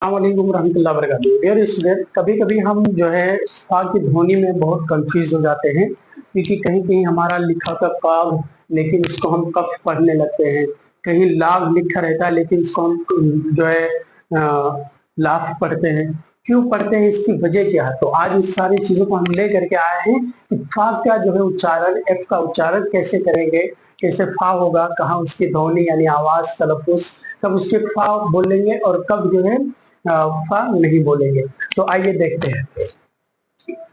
अस्सलामुअलैकुम रहमतुल्लाहि व बरकातुहू। डियर स्टूडेंट, कभी-कभी हम जो है फ़ा की ध्वनि में बहुत कंफ्यूज हो जाते हैं क्योंकि कहीं-कहीं हमारा लिखा होता है क़ाफ़, लेकिन उसको हम कफ़ पढ़ने लगते हैं। कहीं लाभ लिखा रहता है लेकिन उसको हम जो है लाफ़ पढ़ते हैं। क्यों पढ़ते हैं, इसकी वजह क्या है? तो आज इस सारी चीज़ों को हम लेकर के आए हैं कि फ़ा का जो है उच्चारण, एफ़ का उच्चारण कैसे करेंगे, कैसे फ़ा होगा, कहाँ उसकी ध्वनि यानी आवाज़ तलफ़्फ़ुज़, कब उसके फ़ा बोलेंगे और कब जो है फ़ा नहीं बोलेंगे। तो आइए देखते हैं।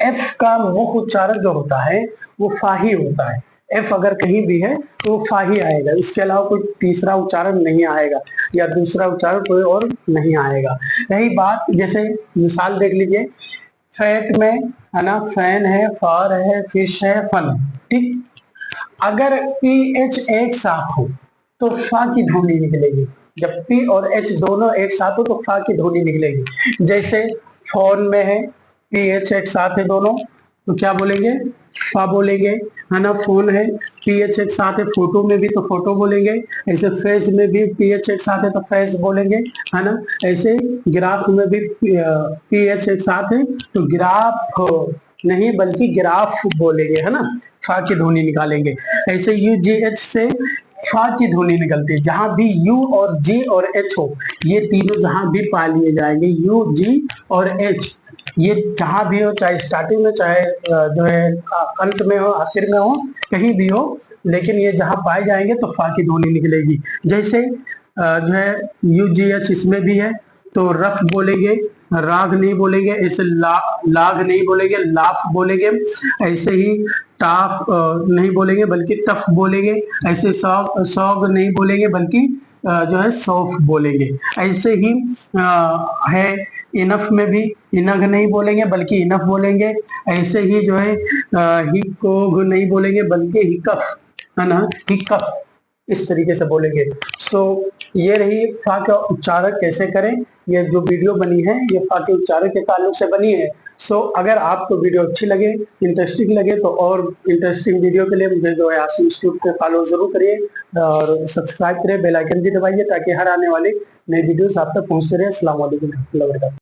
एफ का मुख्य उच्चारण जो होता है वो फ़ा ही होता है। एफ अगर कहीं भी है तो फ़ा ही आएगा, इसके अलावा कोई तीसरा उच्चारण नहीं आएगा या दूसरा उच्चारण कोई और नहीं आएगा। रही बात, जैसे मिसाल देख लीजिए, फैट में है ना, फैन है, फार है, फिश है, फन है, ठीक। अगर पीएच एक साथ हो तो फ़ा की ध्वनि निकलेगी। जब पी और एच दोनों एक साथ हो तो फ़ा की ध्वनि निकलेगी। जैसे फोन में है, पीएच एक साथ है दोनों, तो क्या बोलेंगे? फ़ा बोलेंगे, है ना। फोन है, पीएच एक साथ है, फोटो में भी तो फोटो बोलेंगे। ऐसे फेस में भी पीएच एक साथ है तो फेस बोलेंगे, है ना। ऐसे गिराफ में भी पीएच एक साथ है तो गिराफ नहीं बल्कि गिराफ बोलेंगे, है ना। फ़ा की ध्वनि निकालेंगे। ऐसे यूजीएच से फ़ा की ध्वनि निकलती है। जहां भी यू और जी और एच हो, ये तीनों जहां भी पा लिए जाएंगे, यू, जी और एच, ये जहां भी हो, चाहे स्टार्टिंग में, चाहे जो है अंत में हो, आखिर में हो, कहीं भी हो, लेकिन ये जहां पाए जाएंगे तो फ़ा की ध्वनि निकलेगी। जैसे जो है यूजीएच इसमें भी है तो रफ बोलेंगे, राग नहीं बोलेंगे। ऐसे लाग नहीं बोलेंगे, लाफ बोलेंगे। ऐसे ही टाफ नहीं बोलेंगे बल्कि टफ बोलेंगे। ऐसे सॉग सॉग नहीं बोलेंगे बल्कि जो है सौफ बोलेंगे। ऐसे ही है इनफ में भी इनग नहीं बोलेंगे बल्कि इनफ बोलेंगे। ऐसे ही जो है हिकोग नहीं बोलेंगे बल्कि हिकफ, है ना, हिकफ, इस तरीके से बोलेंगे। सो ये रही फ़ा का उच्चारण कैसे करें। ये जो वीडियो बनी है ये फ़ा के उच्चारण के ताल्लुक से बनी है। सो अगर आपको वीडियो अच्छी लगे, इंटरेस्टिंग लगे, तो और इंटरेस्टिंग वीडियो के लिए मुझे जो है आसिम इंस्टीट्यूट को फॉलो जरूर करिए और सब्सक्राइब करिए, बेल आइकन भी दबाइए ताकि हर आने वाली नई वीडियोस आप तक पहुंचते रहे। अस्सलाम वालेकुम।